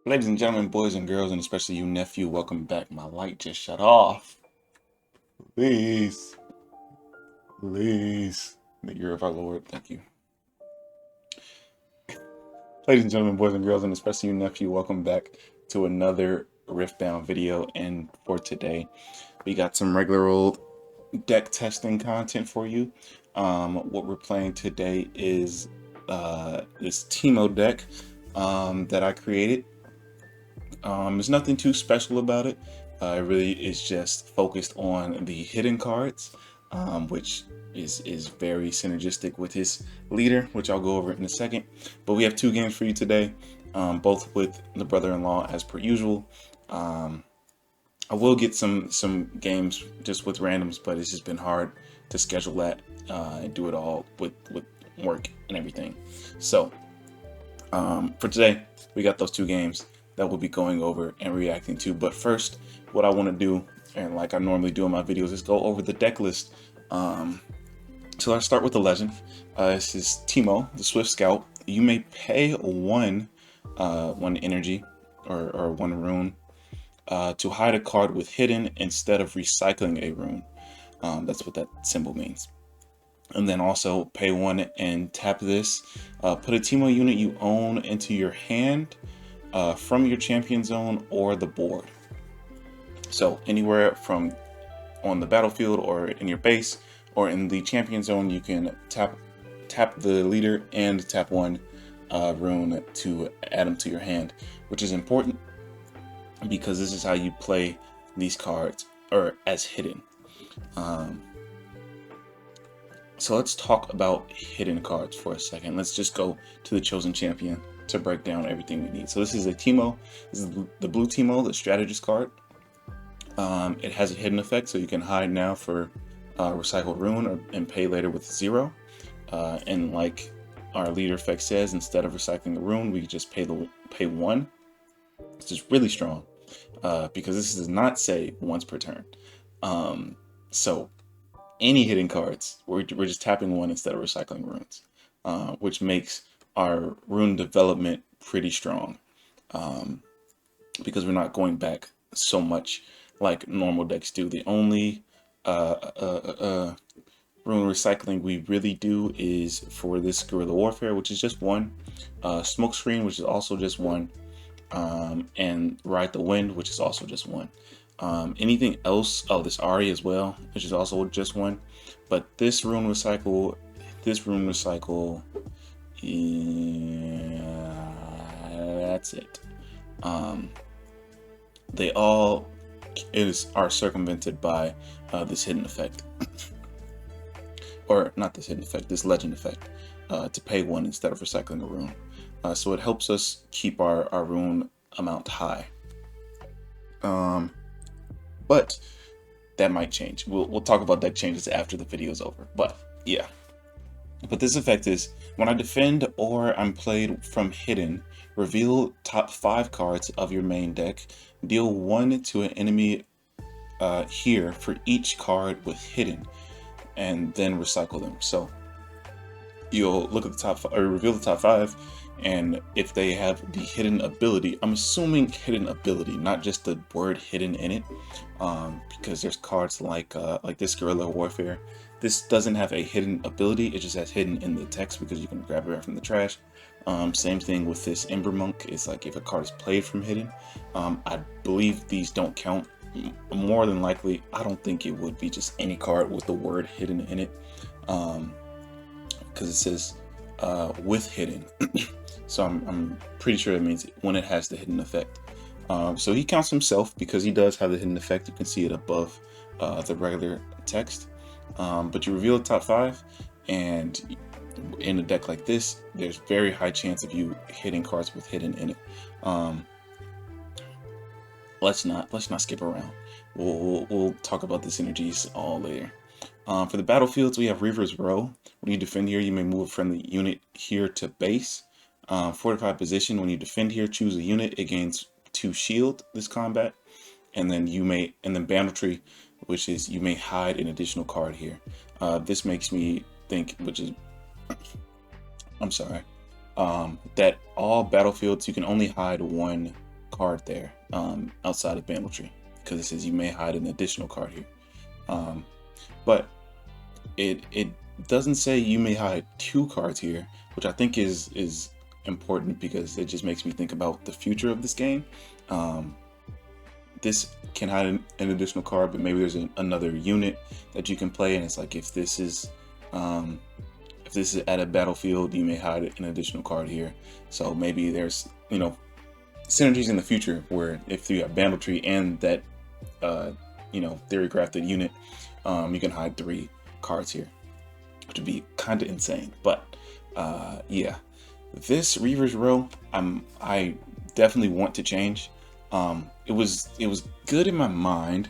Ladies and gentlemen, boys and girls, and especially you nephew, welcome back. My light just shut off. Please, please. In the year of our Lord, thank you. Ladies and gentlemen, boys and girls, and especially you nephew, welcome back to another Riftbound video. And for today, we got some regular old deck testing content for you. What we're playing today is this Teemo deck that I created. There's nothing too special about it. It really is just focused on the hidden cards, which is very synergistic with his leader, which I'll go over in a second. But we have two games for you today, both with the brother-in-law as per usual. I will get some games just with randoms, but it's just been hard to schedule that and do it all with work and everything. So for today, we got those two games that we'll be going over and reacting to. But first, what I want to do, and like I normally do in my videos, is go over the deck list. So let's start with the legend. This is Teemo, the Swift Scout. You may pay one energy or one rune to hide a card with hidden instead of recycling a rune. That's what that symbol means. And then also pay one and tap this. Put a Teemo unit you own into your hand from your champion zone or the board. So anywhere from on the battlefield or in your base or in the champion zone, you can tap the leader and tap one rune to add them to your hand, which is important because this is how you play these cards, or as hidden. So let's talk about hidden cards for a second. Let's just go to the chosen champion to break down everything we need. So this is a Teemo. This is the blue Teemo, the strategist card. It has a hidden effect, so you can hide now for recycle rune and pay later with 0. And like our leader effect says, instead of recycling a rune, we just pay 1. It's just really strong because this does not say once per turn. So any hidden cards, we're just tapping 1 instead of recycling runes, which makes our rune development pretty strong, because we're not going back so much like normal decks do. The only rune recycling we really do is for this guerrilla warfare, which is just 1, smoke screen, which is also just 1, and ride the wind, which is also just 1. Anything else, this Ari as well, which is also just 1. But this rune recycle, that's it. They all are circumvented by this hidden effect, or not this hidden effect, this legend effect, to pay 1 instead of recycling a rune. So it helps us keep our rune amount high. But that might change. We'll talk about that changes after the video is over. But yeah. But this effect is when I defend or I'm played from hidden, reveal top 5 cards of your main deck, deal 1 to an enemy here for each card with hidden, and then recycle them. So you'll look at the top 5, or reveal the top 5, and if they have the hidden ability, I'm assuming hidden ability, not just the word hidden in it, because there's cards like this guerrilla warfare. This doesn't have a hidden ability, it just has hidden in the text because you can grab it right from the trash. Same thing with this Ember Monk. It's like if a card is played from hidden. I believe these don't count. More than likely, I don't think it would be just any card with the word hidden in it, because it says with hidden. So I'm pretty sure it means when it has the hidden effect. So he counts himself because he does have the hidden effect. You can see it above the regular text. But you reveal the top 5, and in a deck like this, there's very high chance of you hitting cards with hidden in it. Let's not skip around. We'll talk about the synergies all later. For the battlefields, we have Reaver's Row. When you defend here, you may move a friendly unit here to base. Fortified position, when you defend here, choose a unit. It gains 2 shield this combat. And then banditry, which is you may hide an additional card here. This makes me think, I'm sorry, that all battlefields you can only hide 1 card there outside of banditry, because it says you may hide an additional card here. But it doesn't say you may hide 2 cards here, which I think is important, because it just makes me think about the future of this game. This can hide an additional card, but maybe there's another unit that you can play, and it's like, if this is at a battlefield, you may hide an additional card here. So maybe there's, you know, synergies in the future where if you have banditry and that you know, theory crafted unit, you can hide 3 cards here, which would be kind of insane. But yeah, this Reaver's Row, I definitely want to change. It was good in my mind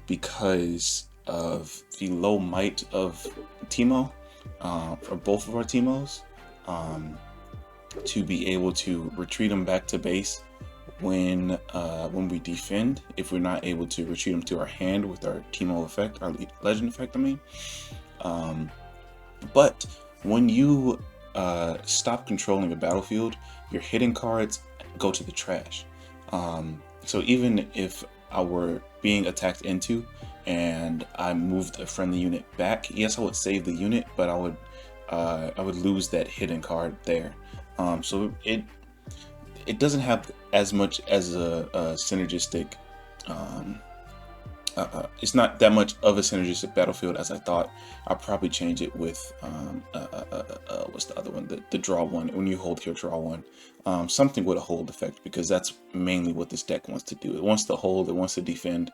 because of the low might of Teemo, for both of our Teemos, to be able to retreat them back to base when we defend, if we're not able to retreat them to our hand with our Teemo effect, our legend effect, I mean. But when you stop controlling a battlefield, your hidden cards go to the trash. So even if I were being attacked into and I moved a friendly unit back, yes, I would save the unit, but I would lose that hidden card there. So it doesn't have as much as a synergistic, it's not that much of a synergistic battlefield as I thought. I'll probably change it with what's the other one, the draw one. When you hold here, draw one, something with a hold effect, because that's mainly what this deck wants to do. It wants to hold, it wants to defend,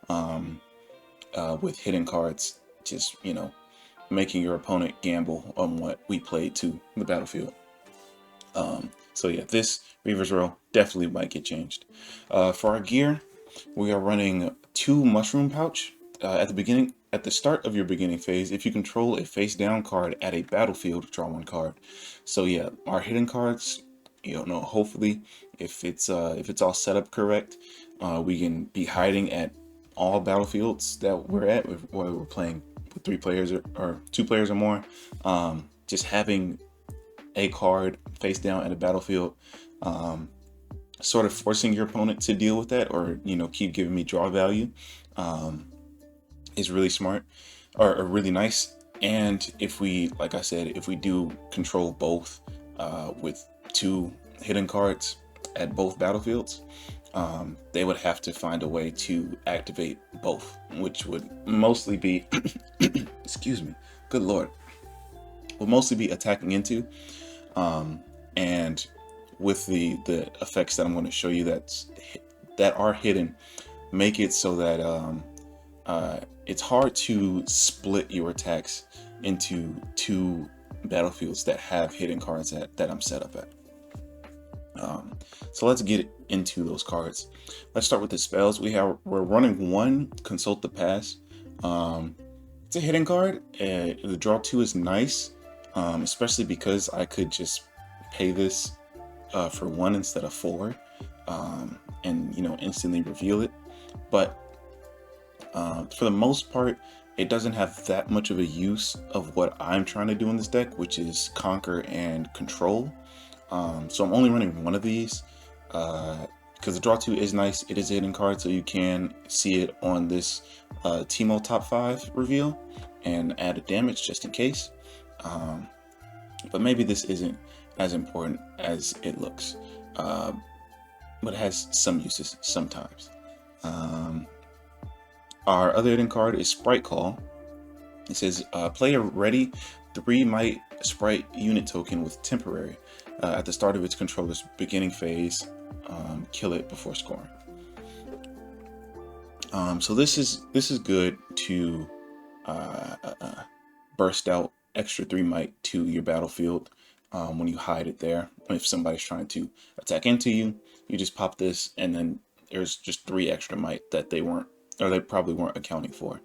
with hidden cards, just, you know, making your opponent gamble on what we played to the battlefield. So yeah, this Reaver's Row definitely might get changed. For our gear, we are running 2 mushroom pouch. At the start of your beginning phase, if you control a face down card at a battlefield, draw 1 card. So yeah, our hidden cards, you know, hopefully if it's all set up correct, we can be hiding at all battlefields that we're at, where we're playing with 3 players or 2 players or more. Just having a card face down at a battlefield, sort of forcing your opponent to deal with that, or, you know, keep giving me draw value, is really smart, or really nice. And if we, like I said, if we do control both, with 2 hidden cards at both battlefields, they would have to find a way to activate both, which would mostly be excuse me, good lord, will mostly be attacking into, and with the effects that I'm going to show you that are hidden, make it so that it's hard to split your attacks into 2 battlefields that have hidden cards that I'm set up at. So let's get into those cards. Let's start with the spells. We're running 1 Consult the Past. It's a hidden card. The draw 2 is nice, especially because I could just pay this for 1 instead of 4, and, you know, instantly reveal it. But for the most part, it doesn't have that much of a use of what I'm trying to do in this deck, which is Conquer and Control. So I'm only running 1 of these, because the draw 2 is nice. It is a hidden card, so you can see it on this Teemo top 5 reveal and add a damage just in case. But maybe this isn't as important as it looks, but it has some uses sometimes. Our other hidden card is Sprite Call. It says play a ready 3 might sprite unit token with temporary at the start of its controller's beginning phase. Kill it before scoring. So this is good to burst out extra 3 might to your battlefield when you hide it there. If somebody's trying to attack into you, you just pop this, and then there's just 3 extra might that they probably weren't accounting for.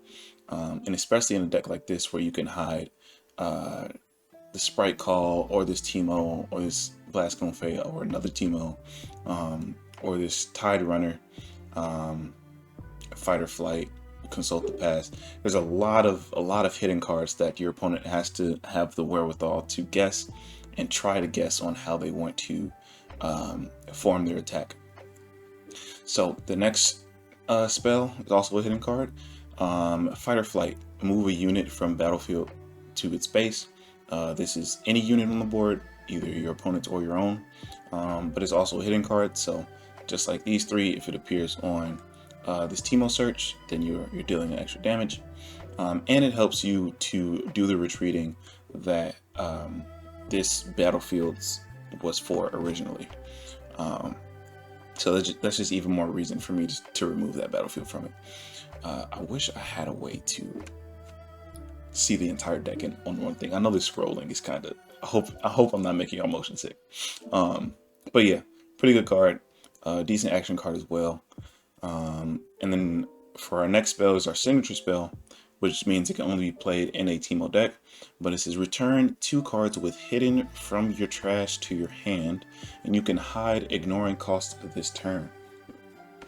And especially in a deck like this, where you can hide the Sprite Call, or this Teemo, or this Blast Confey, or another Teemo, or this Tide Runner, Fight or Flight, Consult the Past. There's a lot of hidden cards that your opponent has to have the wherewithal to guess and try to guess on how they want to form their attack. So the next spell is also a hidden card. Fight or Flight. Move a unit from battlefield to its base. This is any unit on the board, either your opponent's or your own. But it's also a hidden card, so just like these three, if it appears on this Teemo search, then you're dealing extra damage. And it helps you to do the retreating that this battlefield was for originally. So that's just even more reason for me to remove that battlefield from it. I wish I had a way to see the entire deck on one thing. I know this scrolling is kind of, I hope I'm not making y'all motion sick. But yeah, pretty good card, decent action card as well. And then for our next spell is our signature spell, which means it can only be played in a Teemo deck. But it says return 2 cards with hidden from your trash to your hand, and you can hide ignoring cost of this turn.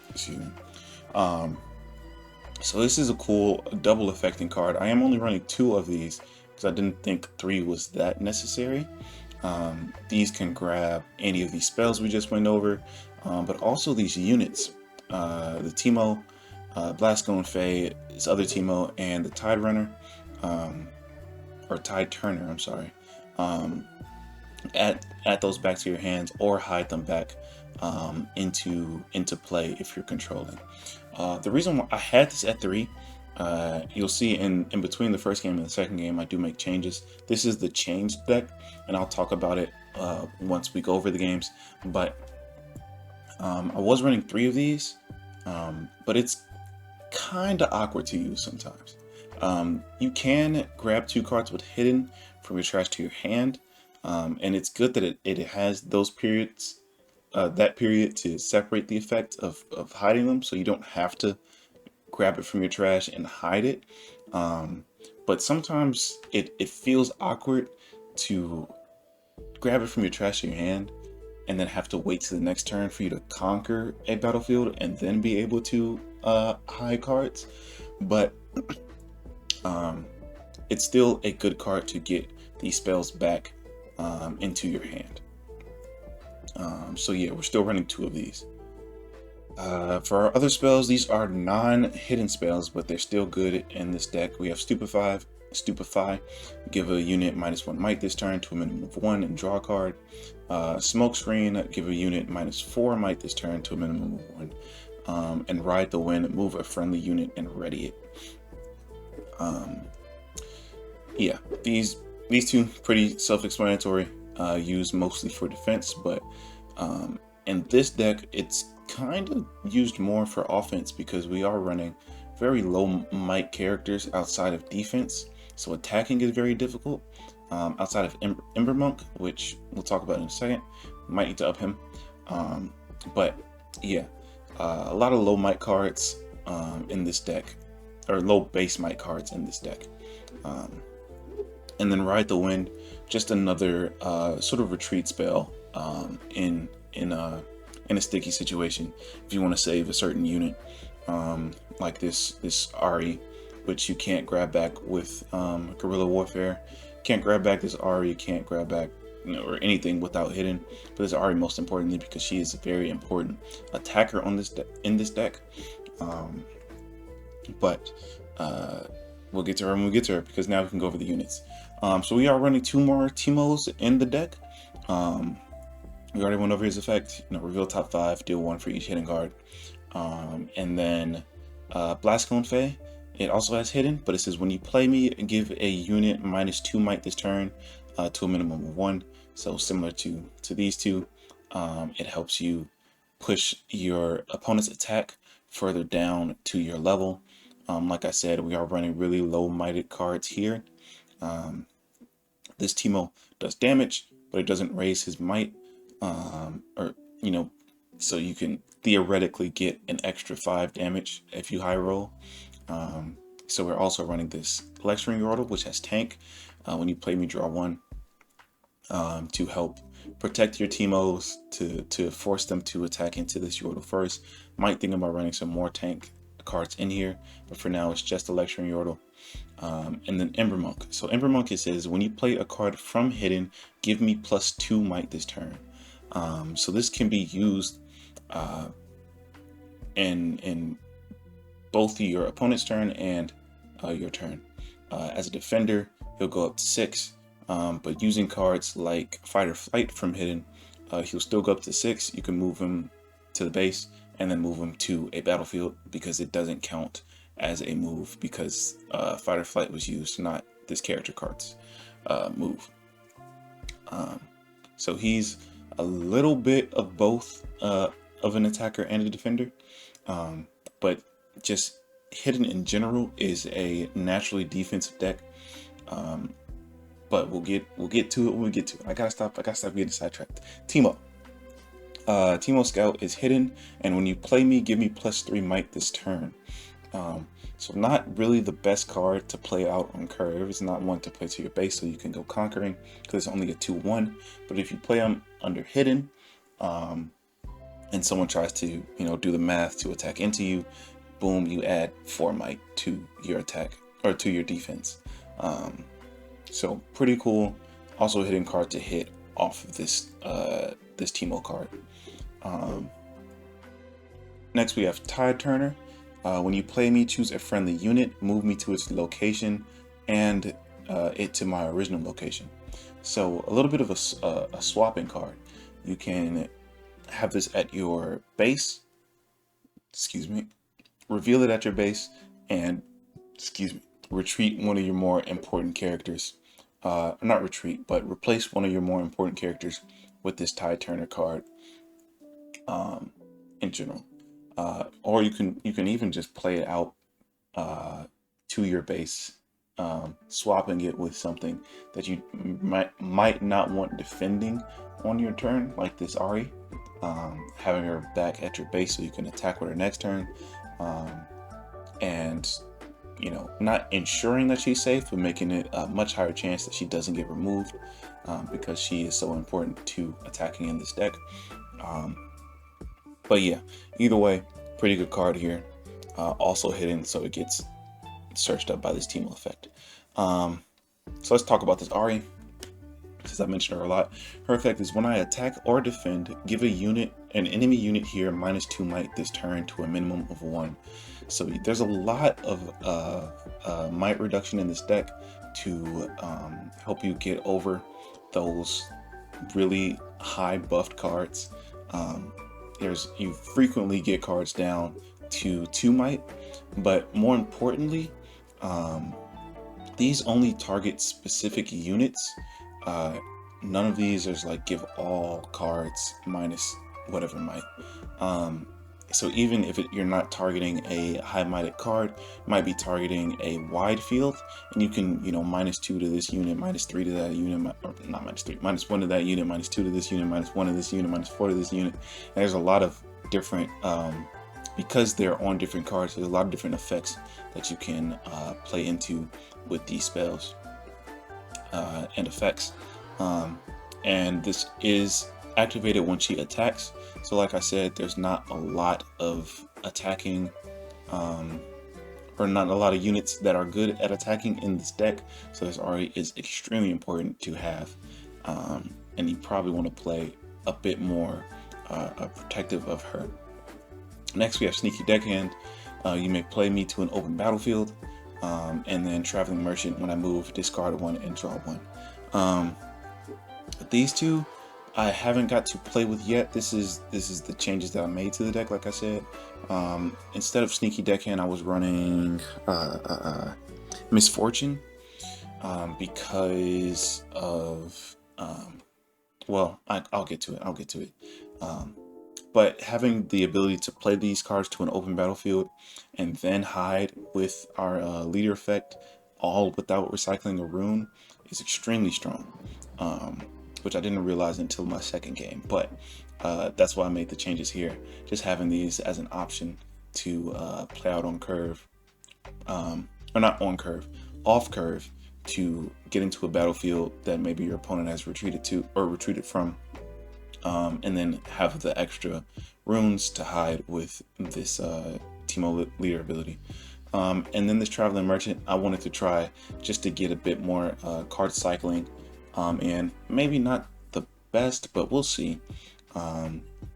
Excuse me. So this is a cool double affecting card. I am only running 2 of these because I didn't think 3 was that necessary. These can grab any of these spells we just went over, but also these units. The Teemo, Blasco and Faye, this other Teemo, and the Tide Runner, or Tide Turner, I'm sorry. Add those back to your hands or hide them back into play if you're controlling. The reason why I had this at 3, you'll see in between the first game and the second game, I do make changes. This is the changed deck, and I'll talk about it once we go over the games. But I was running 3 of these, but it's kind of awkward to use sometimes. You can grab 2 cards with hidden from your trash to your hand, and it's good that it has those periods, that period to separate the effect of hiding them, so you don't have to grab it from your trash and hide it. But sometimes it feels awkward to grab it from your trash to your hand and then have to wait to the next turn for you to conquer a battlefield and then be able to hide cards. But it's still a good card to get these spells back into your hand. So yeah, we're still running 2 of these. For our other spells, these are non-hidden spells, but they're still good in this deck. We have Stupefy, give a unit -1 might this turn to a minimum of 1 and draw a card. Smokescreen, give a unit -4 might this turn to a minimum of 1. And Ride the Wind, move a friendly unit and ready it. Yeah, these 2 pretty self-explanatory, used mostly for defense, but in this deck it's kind of used more for offense because we are running very low might characters outside of defense, so attacking is very difficult. Outside of Ember Monk, which we'll talk about in a second, might need to up him. But yeah, a lot of low might cards in this deck, or low base might cards in this deck. And then Ride the Wind, just another sort of retreat spell in a sticky situation. If you want to save a certain unit, like this Ari, which you can't grab back with Guerrilla Warfare. Can't grab back this Ari, can't grab back, or anything without hidden. But this Ari most importantly because she is a very important attacker on this in this deck. But we'll get to her when we get to her, because now we can go over the units. So we are running 2 more Teemos in the deck. We already went over his effect. Reveal top 5, deal 1 for each hidden card. And then Blasco and Faye, it also has hidden, but it says when you play me, give a unit -2 might this turn to a minimum of 1. So similar to these 2, it helps you push your opponent's attack further down to your level. Like I said, we are running really low mighted cards here. This Teemo does damage, but it doesn't raise his might, so you can theoretically get an extra 5 damage if you high roll. So we're also running this Lecturing Yordle, which has tank. When you play me, draw 1 to help protect your Teemos, to force them to attack into this Yordle first. Might think about running some more tank cards in here, but for now it's just a Lecturing Yordle. And then Ember Monk. So Ember Monk, it says when you play a card from hidden, give me +2 might this turn. So this can be used in both your opponent's turn and your turn. As a defender, he'll go up to 6, but using cards like Fight or Flight from hidden, he'll still go up to 6. You can move him to the base and then move him to a battlefield because it doesn't count as a move because Fight or Flight was used, not this character card's move. So he's a little bit of both of an attacker and a defender, but just hidden in general is a naturally defensive deck. But we'll get to it when we get to it. I gotta stop getting sidetracked. Teemo. Teemo Scout is hidden, and when you play me, give me +3 might this turn. So not really the best card to play out on curve. It's not one to play to your base, so you can go conquering because it's only a 2/1. But if you play them under hidden, and someone tries to do the math to attack into you, boom, you add 4 might to your attack or to your defense. So pretty cool. Also a hidden card to hit off of this this Teemo card. Next we have Tide Turner. When you play me, choose a friendly unit, move me to its location, and it to my original location. So a little bit of a swapping card. You can have this at your base, reveal it at your base, and retreat one of your more important characters. Not retreat, but replace one of your more important characters with this Tide Turner card in general. Or you can even just play it out to your base, swapping it with something that you might not want defending on your turn, like this Ari, having her back at your base so you can attack with her next turn, and not ensuring that she's safe, but making it a much higher chance that she doesn't get removed, because she is so important to attacking in this deck. But yeah, either way, pretty good card here. Also hidden, so it gets searched up by this Teemo effect. So let's talk about this Ari, since I mentioned her a lot. Her effect is when I attack or defend, give an enemy unit here -2 might this turn to a minimum of 1. So there's a lot of might reduction in this deck to help you get over those really high buffed cards. You frequently get cards down to 2 might, but more importantly, these only target specific units. None of these is like give all cards minus whatever might. So even if you're not targeting a high mighted card, you might be targeting a wide field, and you can -2 to this unit, -3 to that unit, or not -3, -1 to that unit, -2 to this unit, -1 to this unit, -4 to this unit. And there's a lot of different because they're on different cards, there's a lot of different effects that you can play into with these spells and effects. And this is activated when she attacks. So like I said, there's not a lot of attacking or not a lot of units that are good at attacking in this deck. So this Ari is extremely important to have, and you probably want to play a bit more protective of her. Next we have Sneaky Deckhand. You may play me to an open battlefield, and then Traveling Merchant. When I move, discard 1 and draw 1. These two I haven't got to play with yet. This is the changes that I made to the deck. Like I said, instead of Sneaky Deckhand, I was running Misfortune, because of well, I'll get to it. But having the ability to play these cards to an open battlefield and then hide with our leader effect, all without recycling a rune, is extremely strong. Which I didn't realize until my second game, but that's why I made the changes here. Just having these as an option to play out on curve, or not on curve, off curve, to get into a battlefield that maybe your opponent has retreated to or retreated from, and then have the extra runes to hide with this Teemo leader ability. And then this Traveling Merchant, I wanted to try just to get a bit more card cycling. And maybe not the best, but we'll see,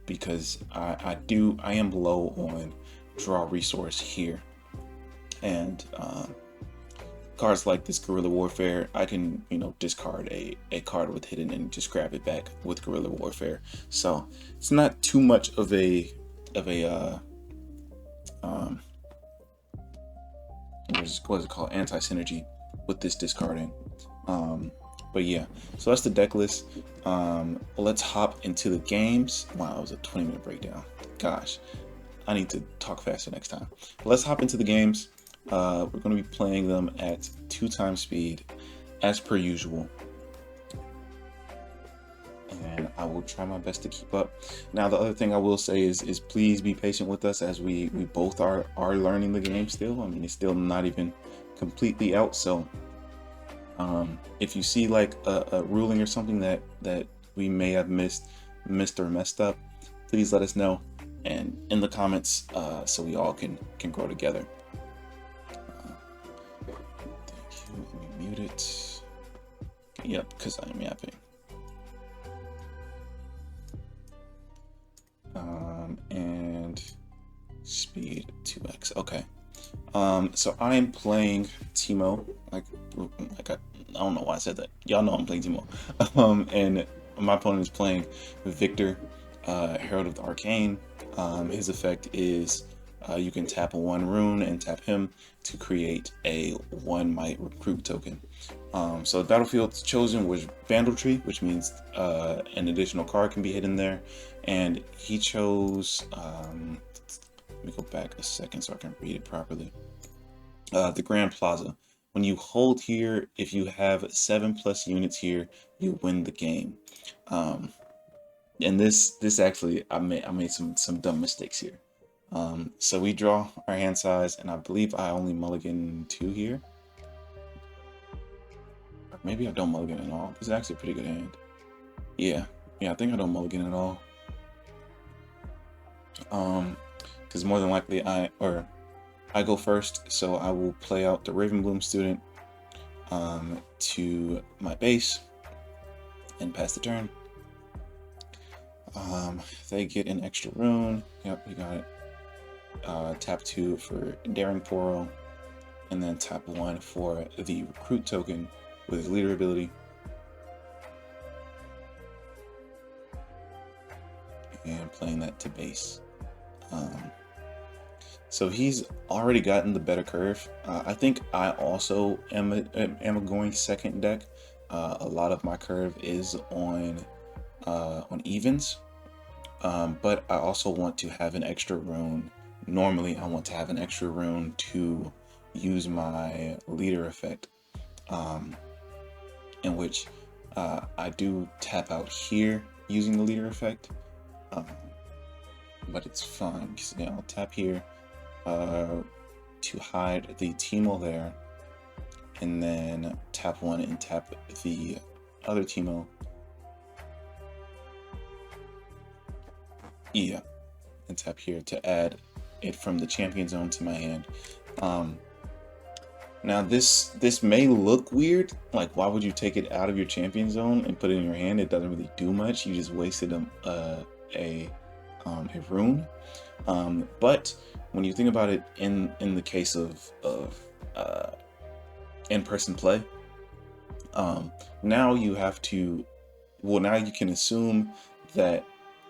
because I am low on draw resource here. And cards like this Guerrilla Warfare, I can, you know, discard a card with hidden and just grab it back with Guerrilla Warfare. So it's not too much of a what is it called, anti-synergy with this discarding. But yeah, so that's the deck list. Let's hop into the games. Wow, that was a 20-minute breakdown. Gosh, I need to talk faster next time. Let's hop into the games. We're going to be playing them at 2x speed as per usual, and I will try my best to keep up. Now, the other thing I will say is please be patient with us as we both are learning the game still. I mean, it's still not even completely out, so if you see like a ruling or something that we may have missed or messed up, please let us know and in the comments, so we all can grow together. Let me mute it. Yep, because I am yapping. And speed 2x. Okay. So I am playing Teemo. I don't know why I said that. Y'all know I'm playing Teemo. And my opponent is playing Victor, Herald of the Arcane. His effect is you can tap a 1 rune and tap him to create a 1 might recruit token. So the battlefield chosen was Vandaltree, which means an additional card can be hidden there. And he chose, let me go back a second so I can read it properly. The Grand Plaza. When you hold here, if you have 7+ units here, you win the game. And this actually, I made some dumb mistakes here. So we draw our hand size, and I believe I only mulligan 2 here. Or maybe I don't mulligan at all. This is actually a pretty good hand. Yeah, I think I don't mulligan at all. Because more than likely I go first, so I will play out the Ravenbloom student to my base and pass the turn. They get an extra rune. Yep, you got it. Tap 2 for Daring Poro, and then tap 1 for the recruit token with his leader ability. And playing that to base. So he's already gotten the better curve. I think I also am going second deck. A lot of my curve is on evens, but I also want to have an extra rune. Normally, I want to have an extra rune to use my leader effect, in which I do tap out here using the leader effect. But it's fine because yeah, I'll tap here to hide the Teemo there, and then tap 1 and tap the other Teemo. Yeah, and tap here to add it from the champion zone to my hand. Now this may look weird, like why would you take it out of your champion zone and put it in your hand? It doesn't really do much. You just wasted a rune. But when you think about it in the case of in-person play, now you have to, now you can assume that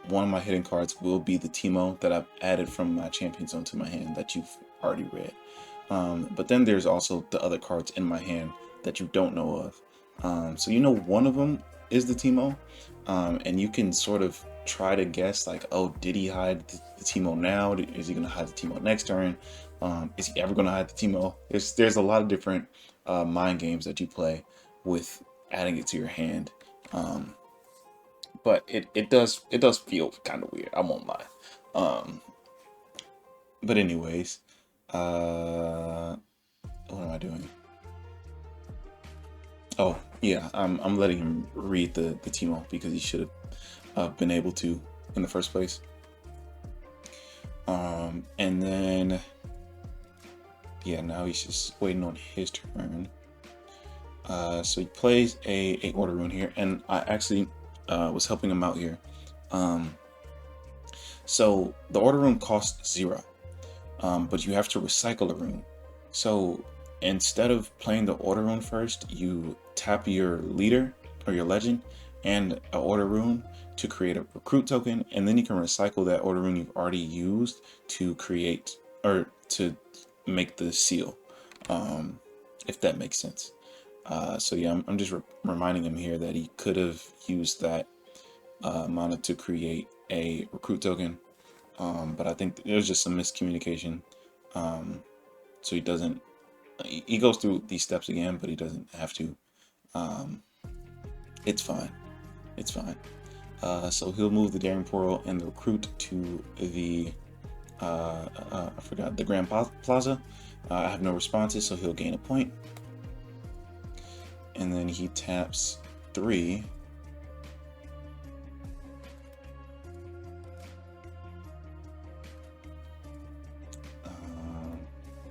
one of my hidden cards will be the Teemo that I've added from my champion zone to my hand that you've already read. But then there's also the other cards in my hand that you don't know of. So you know one of them is the Teemo, and you can sort of try to guess like, oh, did he hide the Teemo now? Is he going to hide the Teemo next turn? Is he ever going to hide the Teemo? There's a lot of different mind games that you play with adding it to your hand. But it does feel kind of weird, I won't lie. But anyways, what am I doing? Oh yeah, I'm letting him read the Teemo because he should have been able to in the first place. And then yeah, now he's just waiting on his turn. So he plays a order rune here, and I actually was helping him out here. So the order rune costs 0. but you have to recycle a rune. So instead of playing the order rune first, you tap your leader or your legend and an order rune to create a recruit token, and then you can recycle that order rune you've already used to create or to make the seal, if that makes sense. So yeah, I'm just reminding him here that he could have used that mana to create a recruit token, but I think there's just some miscommunication. So he doesn't. He goes through these steps again, but he doesn't have to. It's fine. It's fine. So he'll move the Daring Portal and the recruit to the I forgot, the Grand Plaza. I have no responses, so he'll gain a point. And then he taps 3.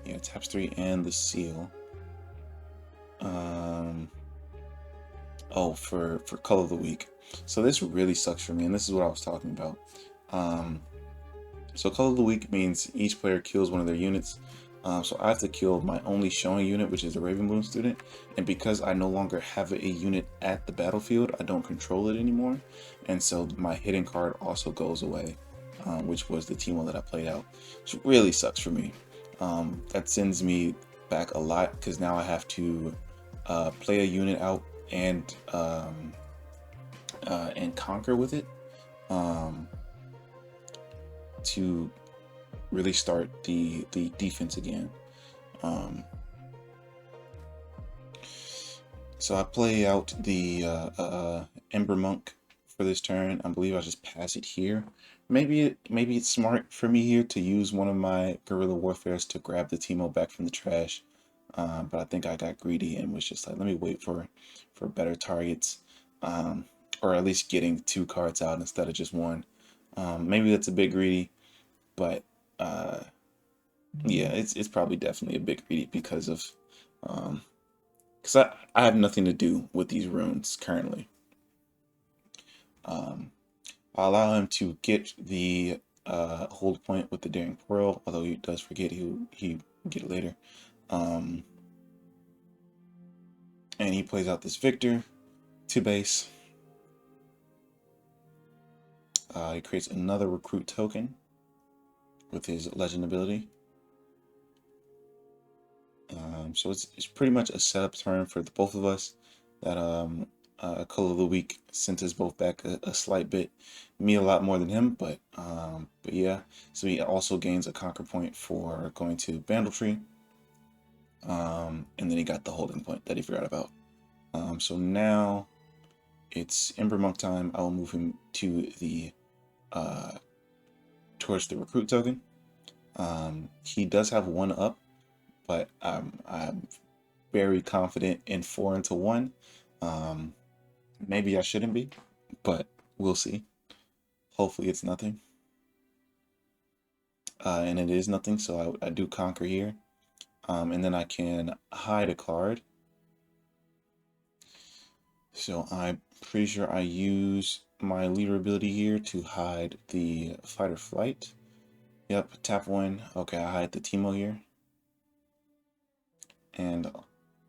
Yeah, taps 3 and the seal. Oh, for color of the week. So this really sucks for me, and this is what I was talking about. So color of the week means each player kills one of their units. So I have to kill my only showing unit, which is the Ravenbloom student. And because I no longer have a unit at the battlefield, I don't control it anymore. And so my hidden card also goes away, which was the Teemo that I played out. Which really sucks for me. That sends me back a lot because now I have to play a unit out and conquer with it to really start the defense again. So I play out the Ember Monk for this turn. I believe I just pass it here. Maybe it's smart for me here to use one of my guerrilla warfares to grab the Teemo back from the trash. But I think I got greedy and was just like, let me wait for better targets, or at least getting 2 cards out instead of just 1. Maybe that's a bit greedy, but yeah, it's probably definitely a bit greedy because of because I have nothing to do with these runes currently. I'll allow him to get the hold point with the Daring Pearl, although he does forget he get it later. And he plays out this Victor to base. He creates another recruit token with his legend ability. So it's pretty much a setup turn for both of us. That color of the week sent us both back a slight bit. Me a lot more than him, but yeah. So he also gains a conquer point for going to Bandletree. And then he got the holding point that he forgot about. So now it's Ember Monk time. I will move him to the towards the recruit token. He does have 1 up, but I'm very confident in 4 into 1. Maybe I shouldn't be, but we'll see. Hopefully it's nothing. And it is nothing, so I do conquer here. And then I can hide a card. So I'm pretty sure I use my leader ability here to hide the fight or flight. Yep, tap 1. Okay, I hide the Teemo here. And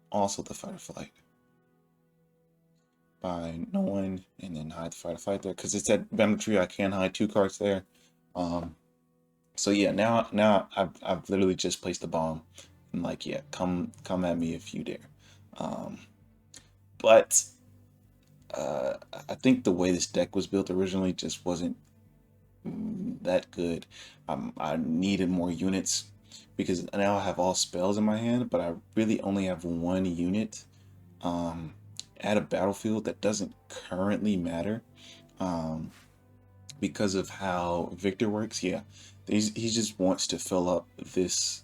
also the fight or flight. By no one, and then hide the fight or flight there. Because it's at Bandletree, I can hide 2 cards there. So yeah, now I've literally just placed the bomb. And like, yeah, come at me if you dare. But I think the way this deck was built originally just wasn't that good. I needed more units because now I have all spells in my hand, but I really only have 1 unit at a battlefield that doesn't currently matter because of how Victor works. Yeah, he just wants to fill up this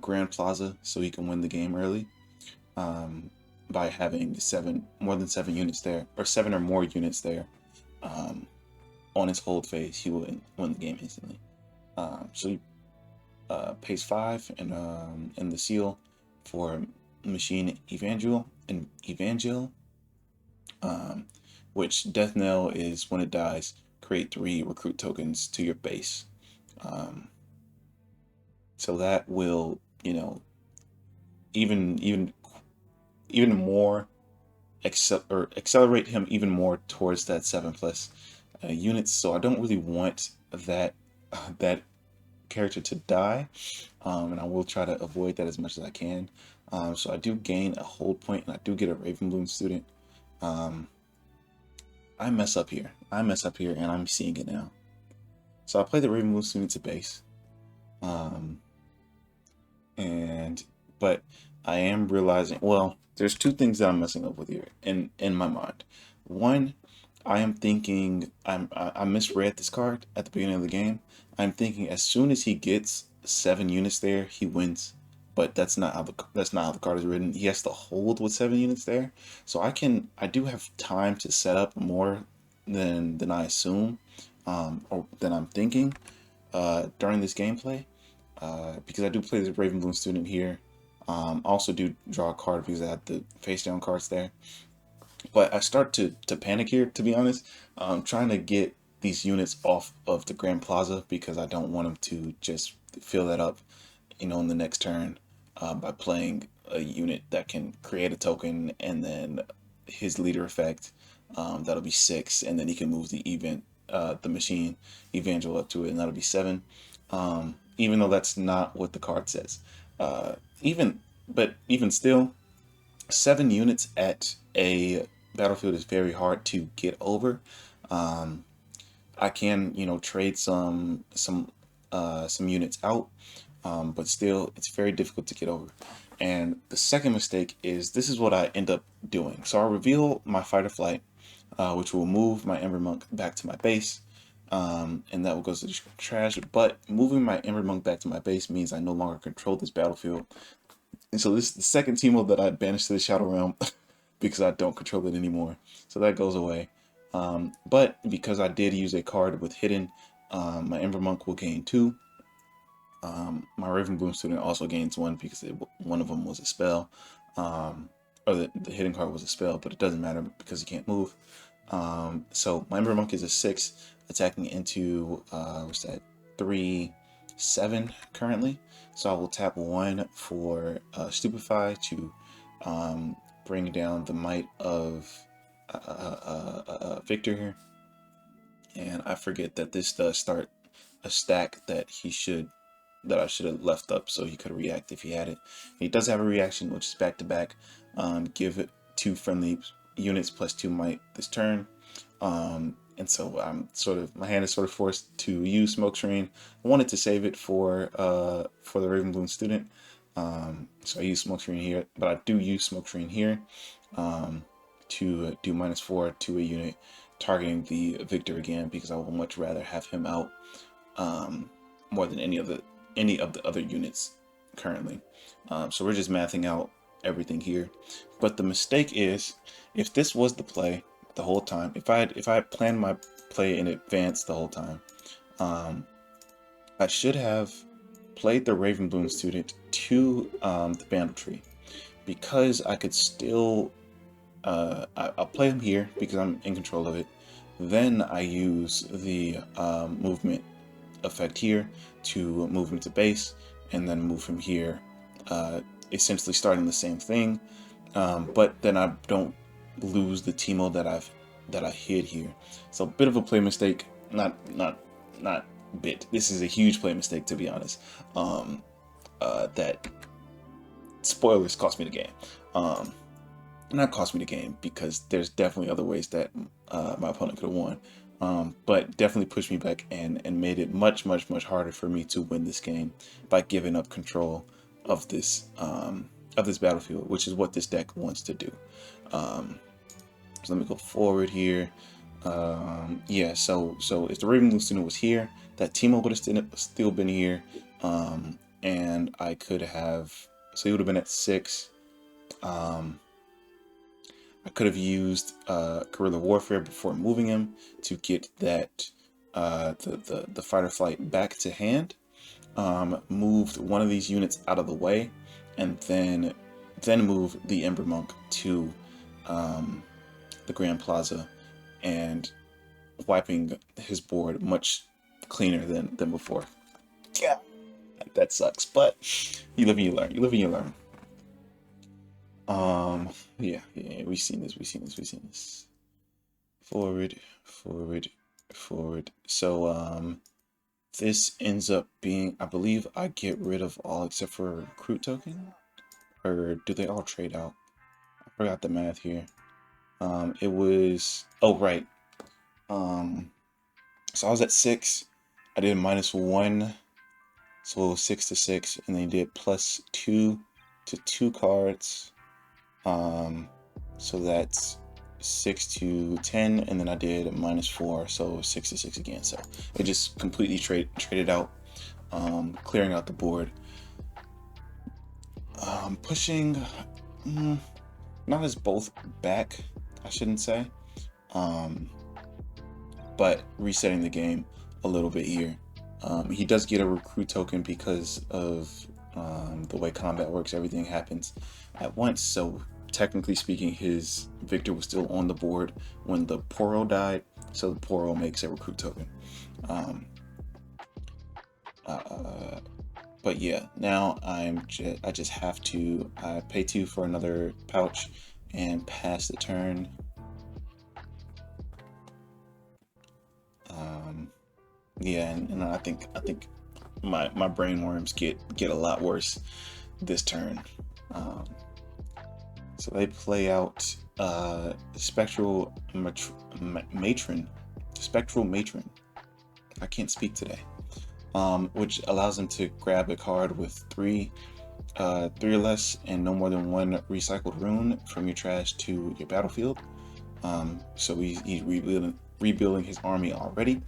Grand Plaza so he can win the game early. By having more than 7 units there, or 7 or more units there, on his hold phase, he will win the game instantly. So he pays 5 and the seal for Machine Evangel, which Death Knell is when it dies, create 3 recruit tokens to your base. So that will, you know, even more accelerate him even more towards that 7+ units. So I don't really want that character to die, and I will try to avoid that as much as I can. So I do gain a hold point, and I do get a Ravenbloom student. I mess up here. And I'm seeing it now. So I play the Ravenbloom student to base, but I am realizing, well, there's two things that I'm messing up with here in my mind. One, I am thinking I misread this card at the beginning of the game. I'm thinking as soon as he gets 7 units there, he wins. But that's not how the card is written. He has to hold with 7 units there. So I do have time to set up more than I assume, or than I'm thinking during this gameplay. Because I do play this Ravenbloom student here. Also do draw a card because I have the face down cards there. But I start to panic here, to be honest. Trying to get these units off of the Grand Plaza because I don't want them to just fill that up, in the next turn, by playing a unit that can create a token, and then his leader effect, that'll be 6, and then he can move the machine evangel up to it, and that'll be 7. Even though that's not what the card says. Even still, 7 units at a battlefield is very hard to get over. I can, trade some units out, but still, it's very difficult to get over. And the second mistake is, this is what I end up doing. So I'll reveal my Fight or Flight, which will move my Ember Monk back to my base, and that will go to the trash. But moving my Ember Monk back to my base means I no longer control this battlefield. And so this is the second Teemo that I banished to the Shadow Realm because I don't control it anymore. So that goes away. But because I did use a card with hidden, my Ember Monk will gain 2. My Ravenbloom student also gains 1 because one of them was a spell. Or the hidden card was a spell, but it doesn't matter because he can't move. So my Ember Monk is a 6, attacking into, what's that, 3/7 currently. So I will tap 1 for Stupefy to bring down the might of Victor here. And I forget that this does start a stack that I should have left up so he could react if he had it. He does have a reaction, which is back to back. Give it 2 friendly units plus 2 might this turn. And so my hand is sort of forced to use Smoke Screen. I wanted to save it for the Ravenbloom student. So I use Smoke Screen here, but I do use Smoke Screen here to do -4 to a unit targeting the Victor again, because I would much rather have him out more than any of the other units currently. So we're just mathing out everything here. But the mistake is, if this was the play the whole time, if I had planned my play in advance the whole time, I should have played the Ravenbloom student to the Bandle Tree, because I could still I'll play him here because I'm in control of it. Then I use the movement effect here to move him to base, and then move him here, essentially starting the same thing. But then I don't lose the Teemo that I hid here. So a bit of a play mistake. Not bit. This is a huge play mistake, to be honest. That, spoilers, cost me the game. Not cost me the game, because there's definitely other ways that my opponent could have won. But definitely pushed me back and made it much harder for me to win this game by giving up control of this battlefield, which is what this deck wants to do. So let me go forward here. Yeah, so if the Ravenbloom student was here, that Teemo would have still been here, and I could have, so he would have been at 6. I could have used Guerrilla Warfare before moving him to get that the Fight or Flight back to hand. Moved one of these units out of the way, and then move the Ember Monk to the Grand Plaza, and wiping his board much cleaner than before. Yeah, That sucks, but you live and you learn. You live and you learn. Yeah, we've seen this. Forward, forward, forward. So, this ends up being, I believe I get rid of all except for a recruit token, or do they all trade out? I forgot the math here. It was, oh, right. So I was at 6. I did -1, so 6 to 6, and then you did +2 to 2 cards. So that's 6 to 10, and then I did -4, so 6 to 6 again. So it just completely traded out, clearing out the board. Pushing, not as both back, I shouldn't say, but resetting the game a little bit here. He does get a recruit token because of the way combat works. Everything happens at once, so technically speaking, his Victor was still on the board when the Poro died, so the Poro makes a recruit token. But yeah, now I just have to pay 2 for another pouch and pass the turn. Yeah, and I think my brain worms get a lot worse this turn. So they play out Spectral Matron. I can't speak today. Which allows them to grab a card with 3 or less and no more than 1 recycled rune from your trash to your battlefield. So he's rebuilding his army already.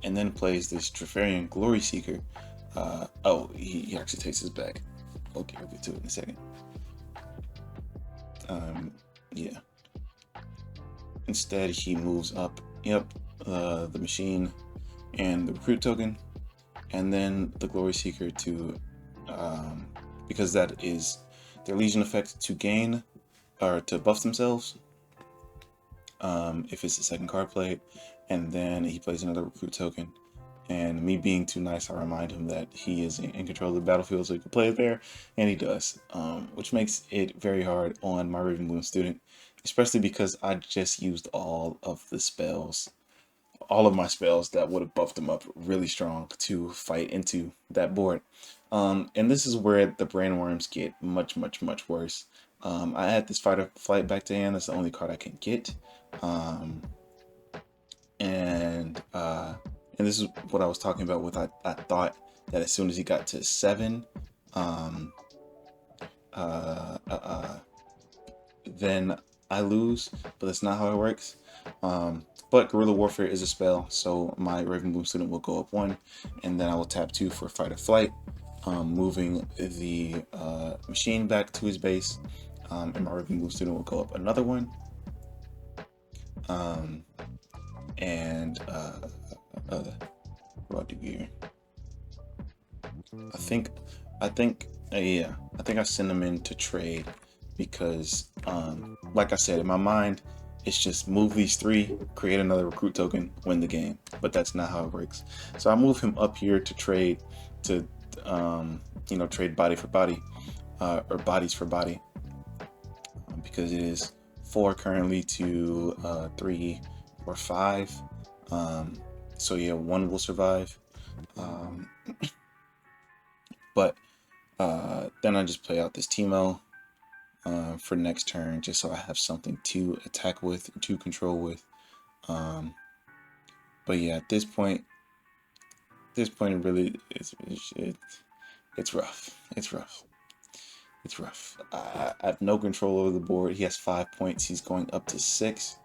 And then plays this Trifarian Glory Seeker. Oh, he actually takes his back. Okay, we'll get to it in a second. Yeah. Instead, he moves up, the machine and the recruit token, and then the Glory Seeker to, because that is their Legion effect, to gain or to buff themselves. If it's the second card played, and then he plays another recruit token. And me being too nice, I remind him that he is in control of the battlefield, so he can play it there, and he does, which makes it very hard on my Riftbound student, especially because I just used all of my spells that would have buffed him up really strong to fight into that board. And this is where the brain worms get much worse. I add this Fight or Flight back to hand. That's the only card I can get. And this is what I was talking about with I thought that as soon as he got to 7, then I lose, but that's not how it works. But Guerrilla Warfare is a spell, so my Riftbound student will go up 1, and then I will tap 2 for Fight or Flight, moving the machine back to his base, and my Riftbound student will go up another 1. What do I do here? I think I send him in to trade because, like I said, in my mind, it's just move these 3, create another recruit token, win the game. But that's not how it works. So I move him up here to trade, to trade body for body, or bodies for body, because it is 4 currently to 3 or 5. So yeah, 1 will survive. But then I just play out this Teemo for next turn, just so I have something to attack with, to control with. But yeah, at this point it really it's rough. It's rough. I have no control over the board. He has 5 points. He's going up to 6,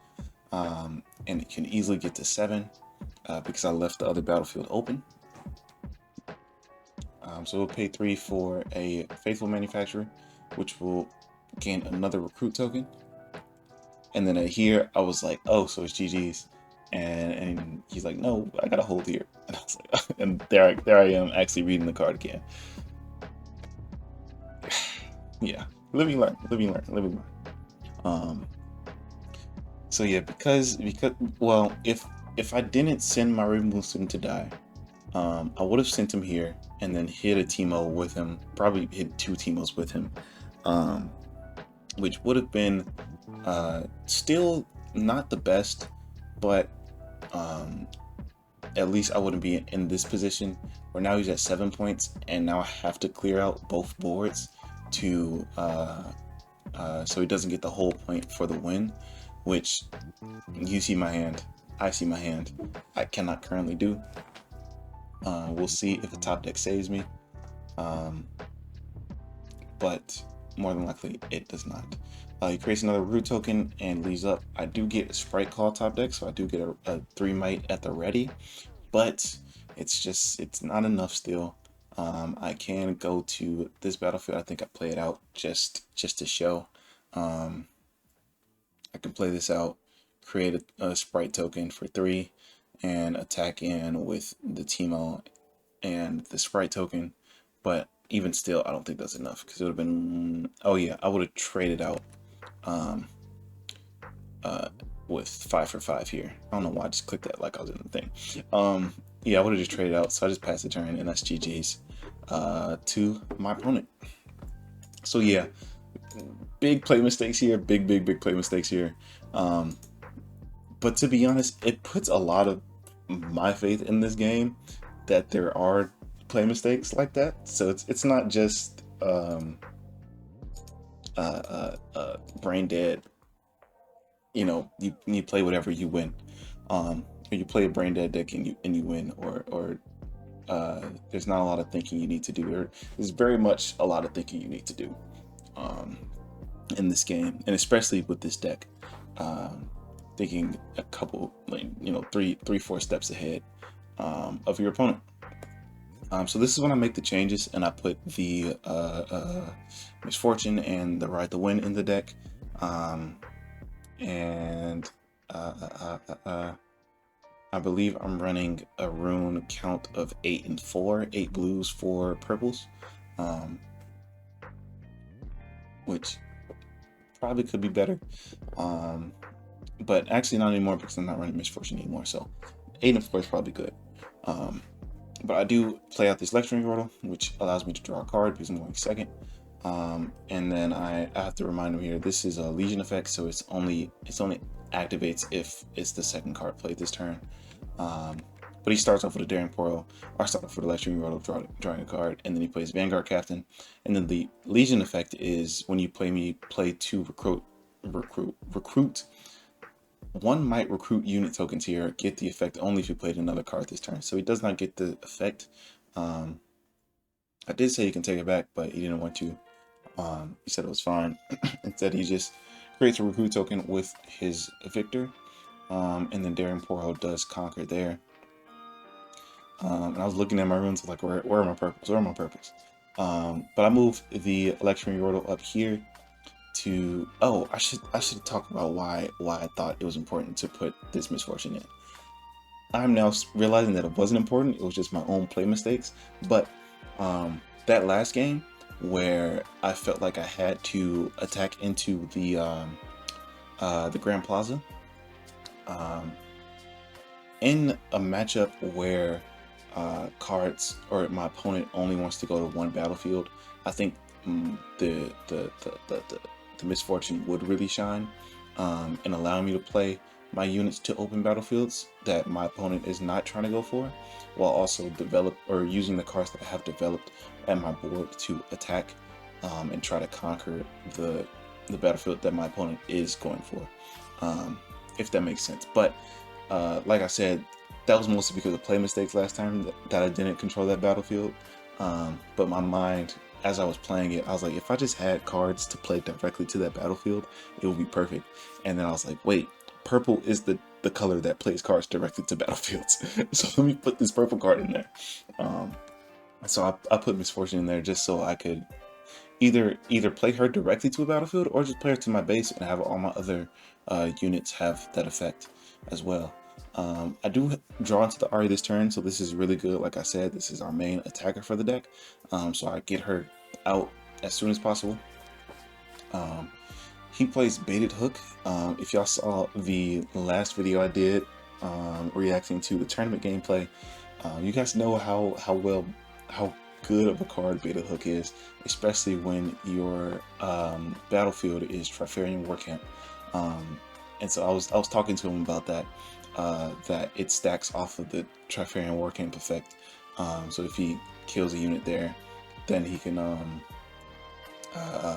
and it can easily get to 7 because I left the other battlefield open. So we'll pay 3 for a Faithful Manufacturer, which will gain another recruit token. And then here I was like, oh, so it's GG's, and he's like, no, I got a hold here, and I was like, and there I am actually reading the card again. Yeah, live and learn. So yeah, because well, if I didn't send my Riftbound student to die, I would have sent him here and then hit a Teemo with him, probably hit 2 Teemos with him, which would have been still not the best, but at least I wouldn't be in this position where now he's at 7 points and now I have to clear out both boards to so he doesn't get the whole point for the win, which you see my hand, I see my hand, I cannot currently do. We'll see if the top deck saves me, but more than likely it does not. He creates another root token and leaves up. I do get a Sprite Claw top deck, so I do get a 3 might at the ready, but it's not enough still. I can go to this battlefield. I think I play it out just to show. I can play this out, create a Sprite token for 3, and attack in with the Teemo and the Sprite token. But even still, I don't think that's enough, because it would have been, oh yeah, I would have traded out with 5 for 5 here. I don't know why I just clicked that like I was in the thing. Yeah, I would have just traded out, so I just passed the turn, and that's GG's to my opponent. So yeah, big play mistakes here, big play mistakes here. But to be honest, it puts a lot of my faith in this game that there are play mistakes like that. So it's not just brain dead. You know, you play whatever, you win. Or you play a brain dead deck and you win, or there's not a lot of thinking you need to do. There's very much a lot of thinking you need to do in this game, and especially with this deck. Thinking a couple, you know, three, 4 steps ahead of your opponent. So this is when I make the changes and I put the Misfortune and the Ride the Wind in the deck. And I believe I'm running a rune count of 8 and 4, 8 blues, 4 purples, which probably could be better. But actually not anymore, because I'm not running Misfortune anymore. So 8 and 4 is probably good. But I do play out this Lecturing Yordle, which allows me to draw a card because I'm going second. And then I have to remind him here, this is a Legion effect, so it's only activates if it's the second card played this turn. But he starts off with a Daring Portal, or I start off with a Lecturing Yordle, drawing a card, and then he plays Vanguard Captain. And then the Legion effect is when you play 2 recruit. One might recruit unit tokens here, get the effect only if you played another card this turn. So he does not get the effect. I did say you can take it back, but he didn't want to. He said it was fine. Instead, he just creates a recruit token with his Victor. And then Daring Portal does conquer there. And I was looking at my runes like, where are my purples? Where are my purples? But I moved the Lecturing Yordle up here to, oh, I should talk about why I thought it was important to put this Misfortune in. I'm now realizing that it wasn't important, it was just my own play mistakes. But that last game where I felt like I had to attack into the Grand Plaza, in a matchup where cards, or my opponent only wants to go to one battlefield, I think the Misfortune would really shine and allow me to play my units to open battlefields that my opponent is not trying to go for, while also using the cards that I have developed at my board to attack and try to conquer the battlefield that my opponent is going for, if that makes sense. But like I said, that was mostly because of play mistakes last time that I didn't control that battlefield. But my mind, as I was playing it, I was like, if I just had cards to play directly to that battlefield, it would be perfect. And then I was like, wait, purple is the color that plays cards directly to battlefields. So let me put this purple card in there. So I put Misfortune in there just so I could either play her directly to a battlefield or just play her to my base and have all my other units have that effect as well. I do draw into the Ari this turn, so this is really good. Like I said, this is our main attacker for the deck, so I get her out as soon as possible. He plays Baited Hook. If y'all saw the last video I did reacting to the tournament gameplay, You guys know how good of a card Beta Hook is, especially when your battlefield is Trifarian War Camp. And so I was talking to him about that, that it stacks off of the Trifarian War Camp effect. So if he kills a unit there, then he can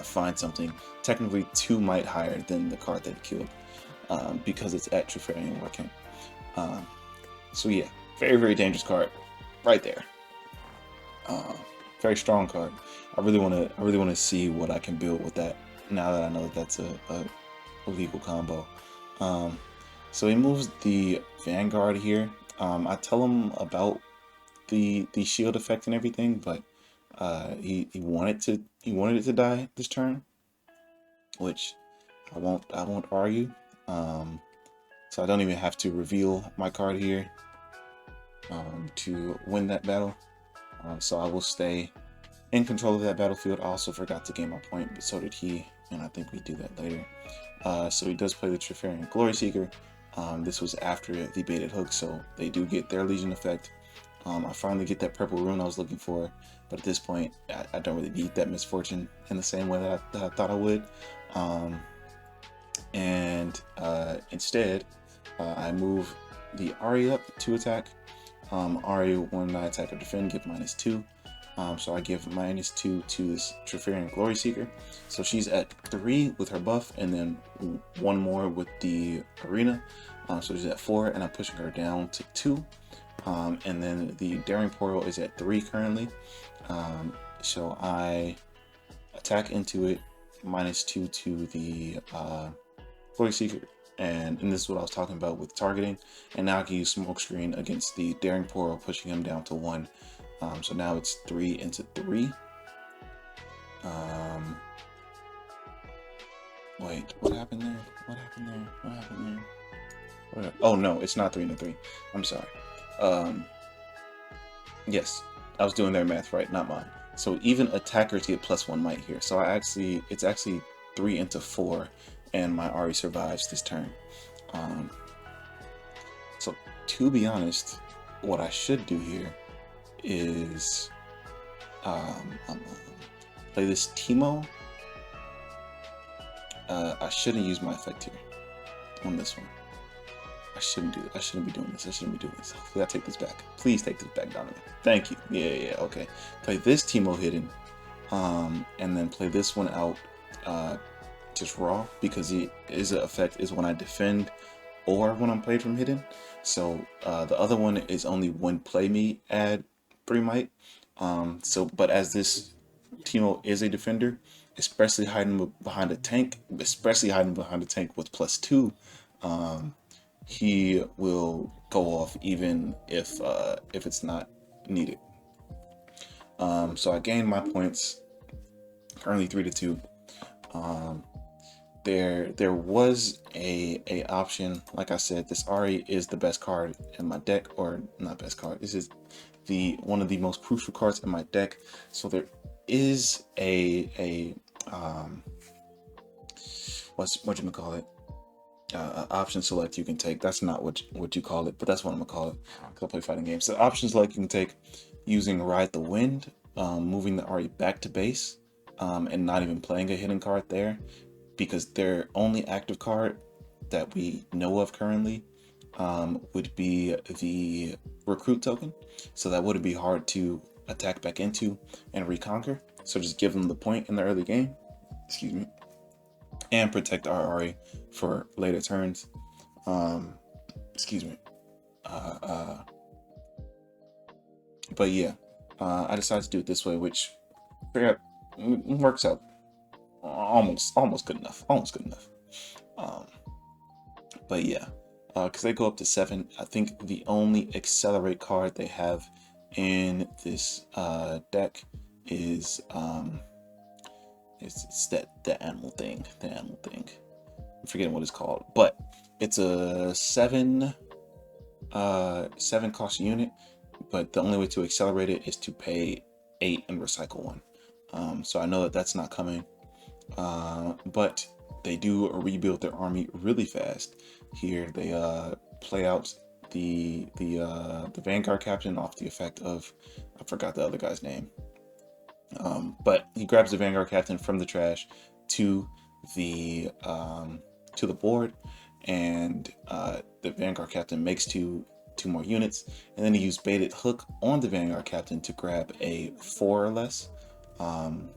find something technically 2 might higher than the card that he killed, because it's at Trifarian War Camp. So yeah, very dangerous card right there. Very strong card. I really want to see what I can build with that now that I know that that's a legal combo. So he moves the Vanguard here. I tell him about the shield effect and everything, but he wanted it to die this turn, which I won't argue. So I don't even have to reveal my card here to win that battle. So I will stay in control of that battlefield. I also forgot to gain my point, but so did he, and I think we do that later. So he does play the Trifarian Glory Seeker. This was after the baited hook, so they do get their Legion effect. I finally get that purple rune I was looking for, but at this point, I don't really need that misfortune in the same way that I thought I would. Instead, I move the Ari up to attack. Ari, when I attack or defend, give -2. So I give -2 to this Trifarian Glory Seeker. So she's at 3 with her buff, and then 1 more with the arena. So she's at 4, and I'm pushing her down to 2. And then the Daring Portal is at 3 currently. So I attack into it, -2 to the Glory Seeker. And this is what I was talking about with targeting. And now I can use Smokescreen against the Daring Portal, pushing him down to 1. So now it's 3 into 3. Wait, what happened there? What happened there? What happened there? Oh no, it's not 3 into 3. I'm sorry. Yes, I was doing their math right, not mine. So even attackers get +1 might here. So it's actually 3 into 4, and my Ari survives this turn. So to be honest, what I should do here is play this Teemo. I shouldn't use my effect here on this one. I shouldn't be doing this. Hopefully I take this back. Please take this back, Donovan. Thank you. Yeah, okay. Play this Teemo hidden, and then play this one out just raw, because his effect is when I defend or when I'm played from hidden. So the other one is only when play me add 3 might. But as this Teemo is a defender, especially hiding behind a tank, with +2, he will go off even if it's not needed. So I gained my points, currently 3 to 2. There was a option. Like I said, this Ari is the best card in my deck, or not best card. This is one of the most crucial cards in my deck. So there is a what you call it? Option select you can take. That's not what you call it, but that's what I'm gonna call it, because I play fighting games. So option select you can take using Ride the Wind, moving the Ari back to base, and not even playing a hidden card there, because their only active card that we know of currently would be the recruit token. So that wouldn't be hard to attack back into and reconquer. So just give them the point in the early game, excuse me, and protect our Ari for later turns. Excuse me. But yeah, I decided to do it this way, which works out almost good enough. But yeah, because they go up to 7. I think the only accelerate card they have in this deck is it's the animal thing. I'm forgetting what it's called, but it's a 7 cost unit. But the only way to accelerate it is to pay 8 and recycle 1. So I know that that's not coming. But they do rebuild their army really fast. Here they play out the Vanguard captain off the effect of, I forgot the other guy's name. But he grabs the Vanguard captain from the trash to the board, and the Vanguard captain makes two more units, and then he used baited hook on the Vanguard captain to grab a 4 or less, and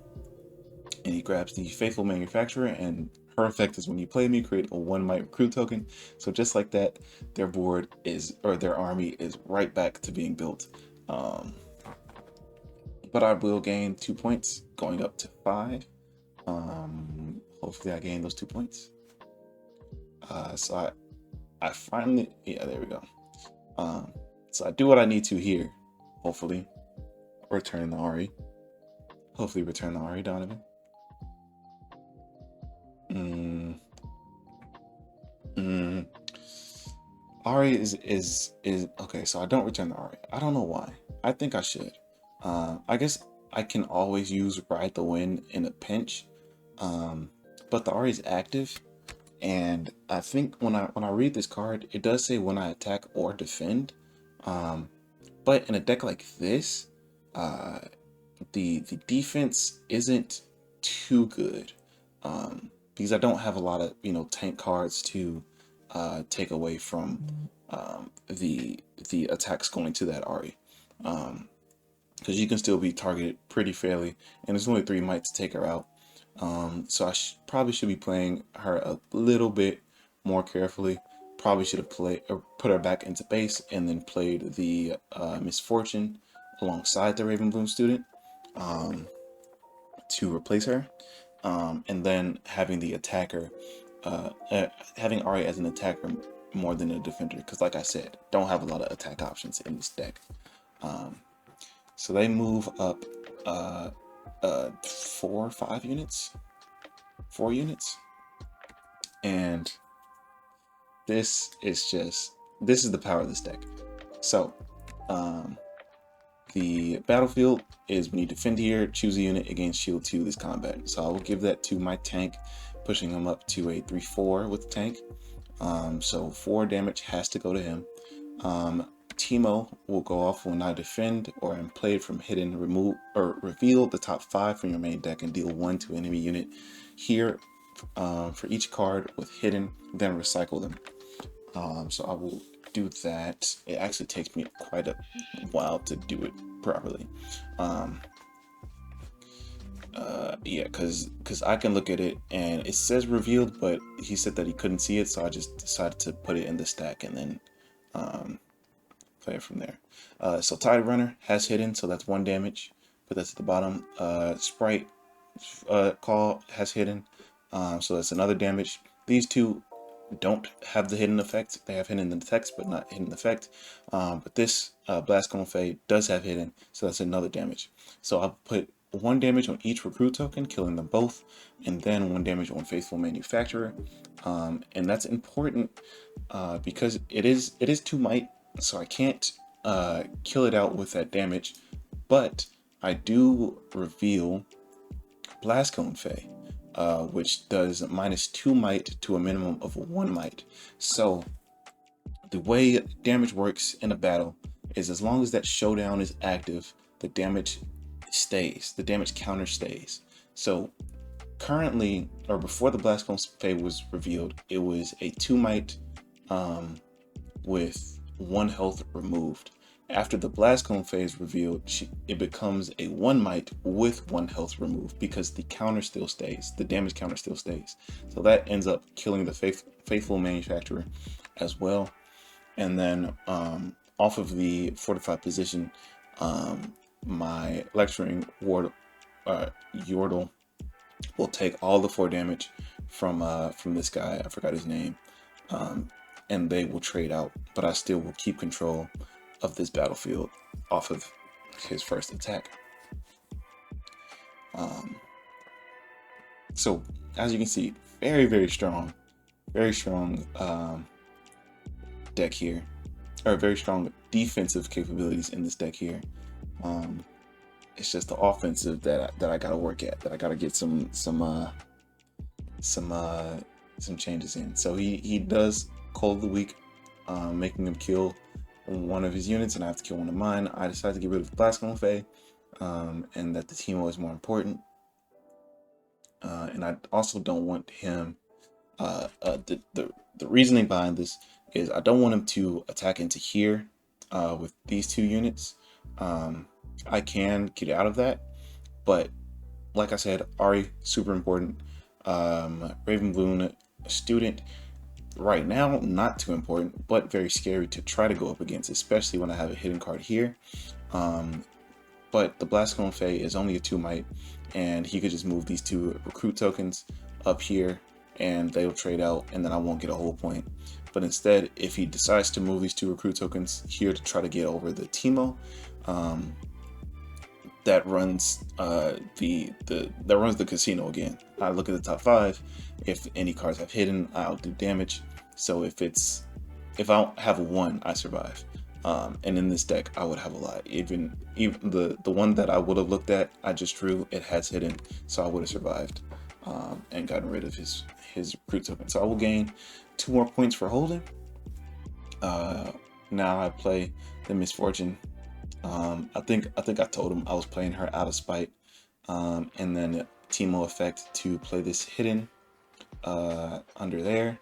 he grabs the Faithful Manufacturer, and her effect is when you play me, create a 1 might recruit token. So just like that, their board is, or their army is right back to being built. But I will gain 2 points, going up to 5. Hopefully I gain those 2 points. So I finally, yeah, there we go. So I do what I need to here. Hopefully return the Ari. Hopefully return the Ari, Donovan. Ari is okay. So I don't return the Ari. I don't know why. I think I should. I guess I can always use Ride the Wind in a pinch, but the Ari is active, and I think when I read this card, it does say when I attack or defend, but in a deck like this, the defense isn't too good, because I don't have a lot of tank cards to take away from the attacks going to that Ari. Because you can still be targeted pretty fairly, and there's only 3 might to take her out. So I probably should be playing her a little bit more carefully. Probably should have put her back into base, and then played the Misfortune alongside the Ravenbloom student to replace her, and then having the attacker, having Ari as an attacker more than a defender. Because like I said, don't have a lot of attack options in this deck. So they move up 4 or 5 units, 4 units, and this is the power of this deck. So the battlefield is when you defend here, choose a unit against shield 2 this combat. So I will give that to my tank, pushing him up to a 3/4 with tank. So 4 damage has to go to him. Teemo will go off when I defend or am played from hidden, remove or reveal the top 5 from your main deck and deal 1 to enemy unit here for each card with hidden, then recycle them. So I will do that. It actually takes me quite a while to do it properly. Yeah, because I can look at it and it says revealed, but he said that he couldn't see it, so I just decided to put it in the stack and then play it from there. So Tide Runner has hidden, so that's 1 damage, but that's at the bottom. Sprite Call has hidden, so that's another damage. These 2 don't have the hidden effect. They have hidden in the text, but not hidden effect. But this Blast Cone Fade does have hidden, so that's another damage. So I'll put 1 damage on each recruit token, killing them both, and then 1 damage on Faithful Manufacturer. And that's important because it is 2 might, so I can't kill it out with that damage, but I do reveal Blast Cone Fade, which does -2 might to a minimum of 1 might. So the way damage works in a battle is as long as that showdown is active, the damage stays, the damage counter stays. So currently, or before the Blast Cone Fade was revealed, it was a 2 might with 1 health removed. After the Blast Cone Fade is revealed, it becomes a 1 might with 1 health removed, because the counter still stays, the damage counter still stays. So that ends up killing the Faithful Manufacturer as well. And then off of the fortified position, my Lecturing Yordle will take all the 4 damage from this guy, I forgot his name, and they will trade out, but I still will keep control of this battlefield off of his first attack. So as you can see, very strong deck here, or very strong defensive capabilities in this deck here. It's just the offensive that I gotta work at, that I gotta get some changes in. So he does Cold of the Week, making him kill one of his units and I have to kill one of mine, I decide to get rid of Blasphemous Fae, and that the Teemo is more important. And I also don't want him. The reasoning behind this is I don't want him to attack into here with these two units. I can get out of that, but like I said, Ari, super important. Ravenbloom, student, right now, not too important, but very scary to try to go up against, especially when I have a hidden card here. But the Blasphemous Fae is only a 2 might, and he could just move these 2 recruit tokens up here, and they'll trade out, and then I won't get a whole point. But instead, if he decides to move these 2 recruit tokens here to try to get over the Teemo, that runs the casino again. I look at the top 5. If any cards have hidden, I'll do damage. So if I don't have a 1, I survive. And in this deck, I would have a lot. Even the one that I would have looked at, I just drew, it has hidden, so I would have survived and gotten rid of his recruit token. So I will gain 2 more points for holding. Now I play the Misfortune. I think I told him I was playing her out of spite, and then Teemo effect to play this hidden under there,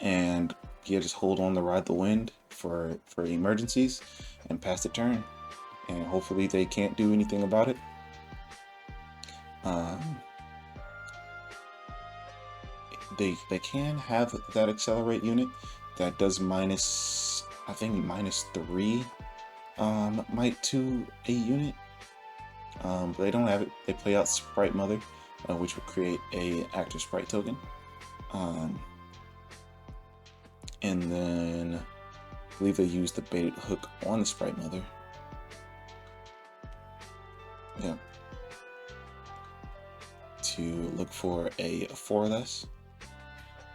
and yeah, just hold on to ride the wind for emergencies and pass the turn, and hopefully they can't do anything about it. They can have that accelerate unit that does minus, I think -3 might to a unit, but they don't have it. They play out Sprite Mother, which would create a active sprite token, and then I believe they use the baited hook on the Sprite Mother. Yeah, to look for a 4 less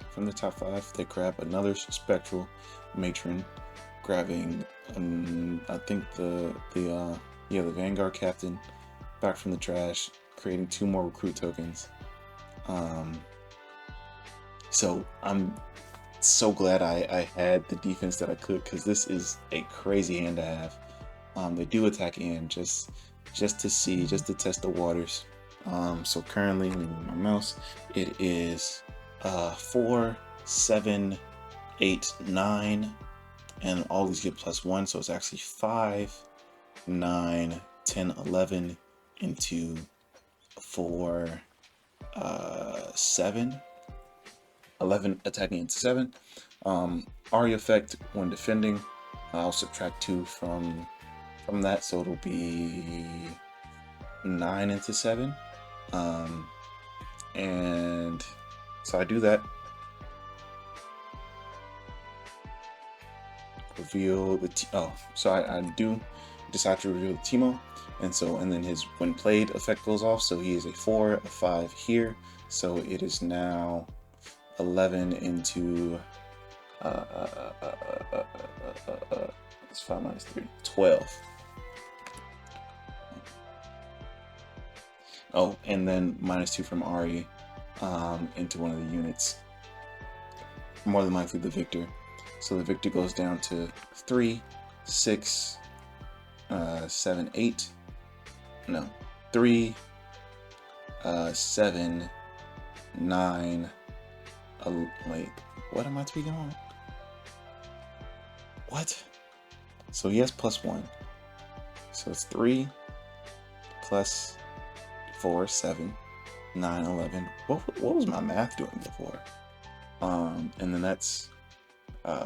from the top 5. They grab another Spectral Matron, grabbing I think the Vanguard Captain back from the trash, creating 2 more recruit tokens. So I'm so glad I had the defense that I could, because this is a crazy hand to have. They do attack in just to see, just to test the waters. So currently, let me move my mouse. It is 4, 7, 8, 9, and all these get +1, so it's actually 5, 9, 10, 11 into 4, 7, 11 attacking into 7. Ari effect when defending, I'll subtract 2 from that, so it'll be 9 into 7. And so I do that. Reveal the so I do decide to reveal the Teemo, and then his when played effect goes off, so he is a 4, a 5 here, so it is now 11 into it's 5 minus 3, 12. Oh, and then -2 from Ari into one of the units, more than likely the Victor. So the Victor goes down to 3, 6, 7, 8. No, 3, 7, 9. Wait, what am I tweaking on? What? So he has +1. So it's 3 plus 4, 7, 9, 11. What was my math doing before? And then that's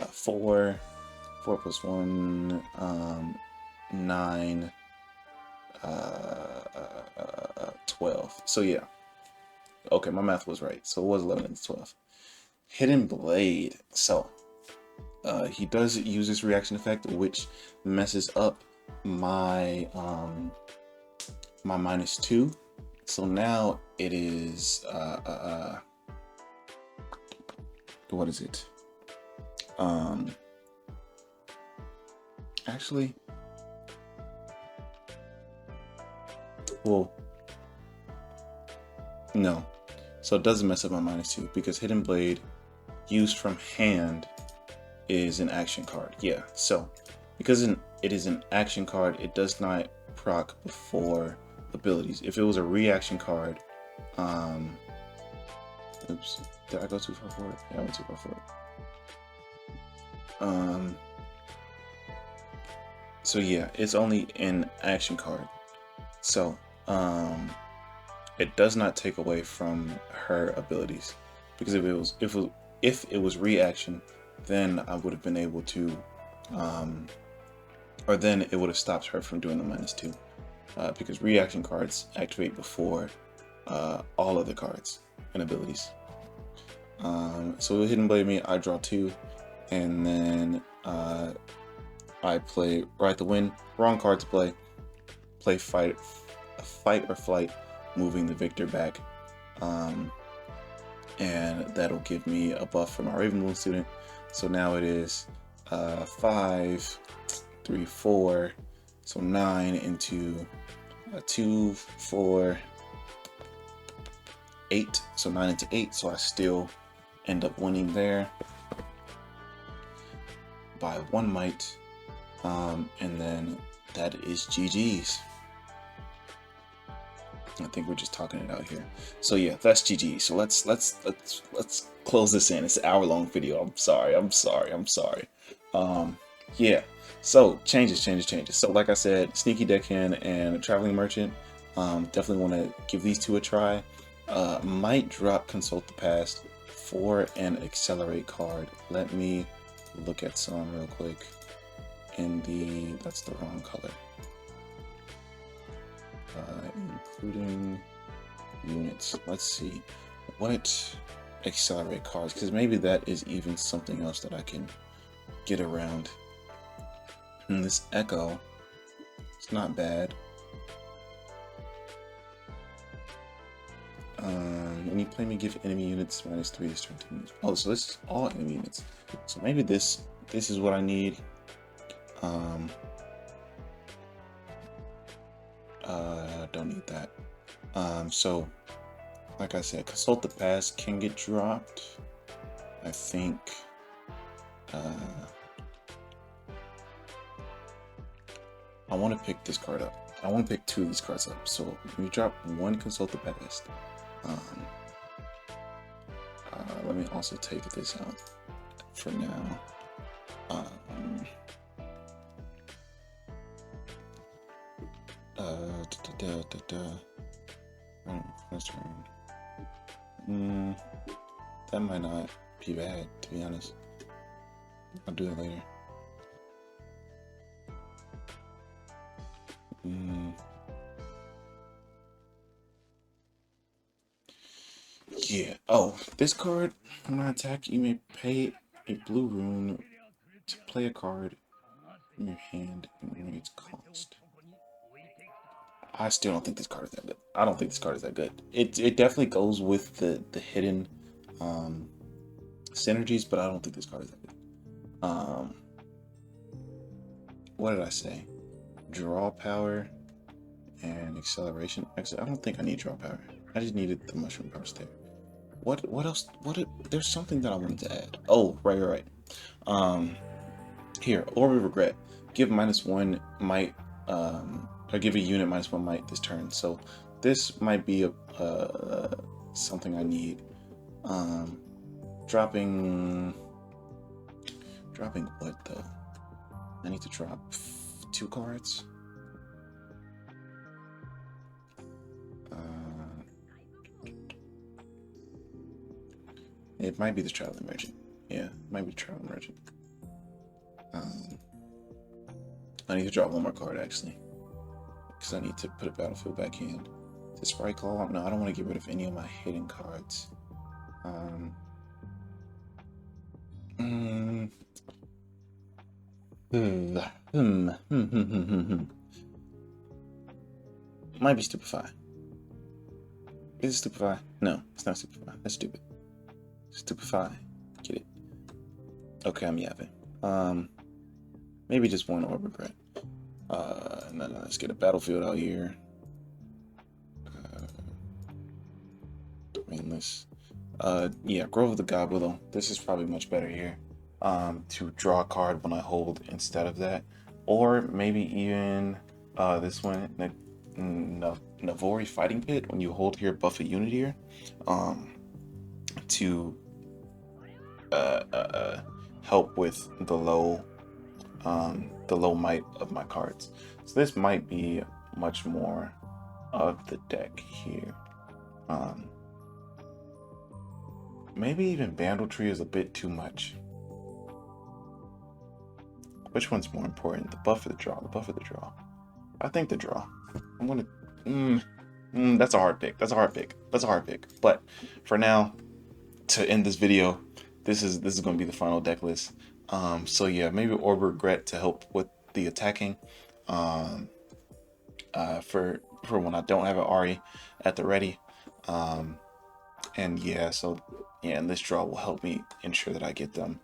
4 plus 1, 9, 12. So yeah, okay, my math was right. So it was 11 and 12. Hidden Blade. So he does use this reaction effect, which messes up my my -2. So now it is what is it? Actually, well, no. So it doesn't mess up my -2 because Hidden Blade used from hand is an action card. Yeah, so because it is an action card, it does not proc before abilities. If it was a reaction card, oops, did I go too far forward? Yeah, I went too far forward. So yeah, it's only an action card. So it does not take away from her abilities, because if it was reaction, then I would have been able to, or then it would have stopped her from doing the -2, because reaction cards activate before all other cards and abilities. So with Hidden Blade me, I draw 2, and then I play Right to Win. Wrong card to play. Play Fight or Flight, moving the victor back, and that'll give me a buff for my Ravenloom student. So now it is 5, 3, 4, so 9 into 2, 4, 8, so 9 into 8. So I still end up winning there by 1 might, and then that is GG's. I think we're just talking it out here. So yeah, that's GG. So let's close this in. It's an hour-long video. I'm sorry. Yeah. So changes. So like I said, Sneaky Deckhand and Traveling Merchant. Definitely want to give these two a try. Might drop Consult the Past for an Accelerate card. Let me look at some real quick. That's the wrong color. Including units. Let's see what Accelerate cards, because maybe that is even something else that I can get around. And this Echo, it's not bad. When you play me, give enemy units -3 to strength units. Oh, so this is all enemy units. So maybe this is what I need. Don't need that. So like I said, Consult the Past can get dropped. I think I want to pick this card up. I want to pick 2 of these cards up. So when you drop 1 Consult the Past, let me also take this out for now. That might not be bad, to be honest. I'll do it later. Yeah. Oh, this card, when I attack, you may pay a blue rune to play a card in your hand and renew its cost. I still don't think this card is that good. I don't think this card is that good. It definitely goes with the hidden synergies, but I don't think this card is that good. What did I say? Draw power and acceleration. Actually, I don't think I need draw power. I just needed the mushroom burst there. What else? There's something that I wanted to add. Oh, right. Here, Orb of Regret. Give -1 might, or give a unit -1 might this turn. So this might be something I need. Dropping what though? I need to drop 2 cards. It might be the Traveling Merchant. Yeah, it might be the Traveling Merchant. I need to drop 1 more card actually, because I need to put a battlefield back in. The Sprite Claw. No, I don't want to get rid of any of my hidden cards. Might be Stupefy. Is it Stupefy? No, it's not Stupefy. That's stupid. Stupefy. Get it? Okay, I'm yapping. Maybe just 1 Orb of Regret. No, let's get a battlefield out here. Domainless. Yeah, Grove of the God Willow. This is probably much better here. to draw a card when I hold instead of that, or maybe even this one, Navori Fighting Pit. When you hold here, buff a Unity to help with the low might of my cards. So this might be much more of the deck here. Maybe even Bandletree is a bit too much. Which one's more important? The buff or the draw? The buff or the draw? I think the draw. I'm gonna. That's a hard pick. That's a hard pick. That's a hard pick. But for now, to end this video, this is going to be the final deck list. So yeah, maybe Orb Regret to help with the attacking. For when I don't have an Ari at the ready. And yeah, so yeah, and this draw will help me ensure that I get them.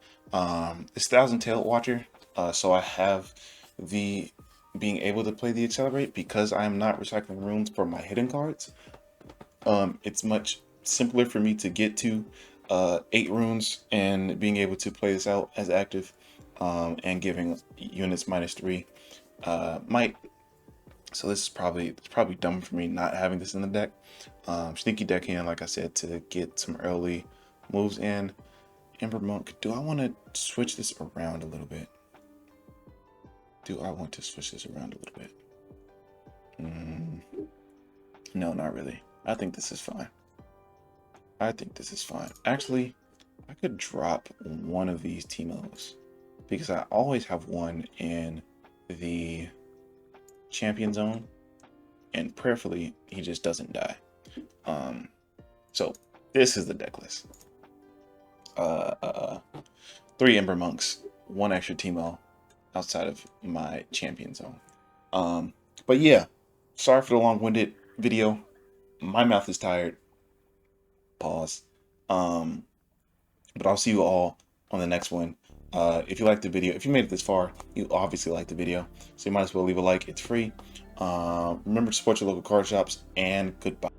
It's Thousand Tail Watcher. So I have the being able to play the Accelerate because I am not recycling runes for my hidden cards. It's much simpler for me to get to 8 runes and being able to play this out as active, and giving units -3 might. So this is probably dumb for me not having this in the deck. Sneaky deckhand, like I said, to get some early moves in. Ember Monk. Do I want to switch this around a little bit? No, not really. I think this is fine. Actually, I could drop one of these Teemos because I always have one in the champion zone, and prayerfully he just doesn't die. So this is the deck list. 3 Ember Monks, 1 extra Teemo outside of my champion zone. But yeah, sorry for the long-winded video. My mouth is tired. Pause. But I'll see you all on the next one. If you liked the video, if you made it this far, you obviously liked the video, so you might as well leave a like. It's free. Remember to support your local card shops, and goodbye.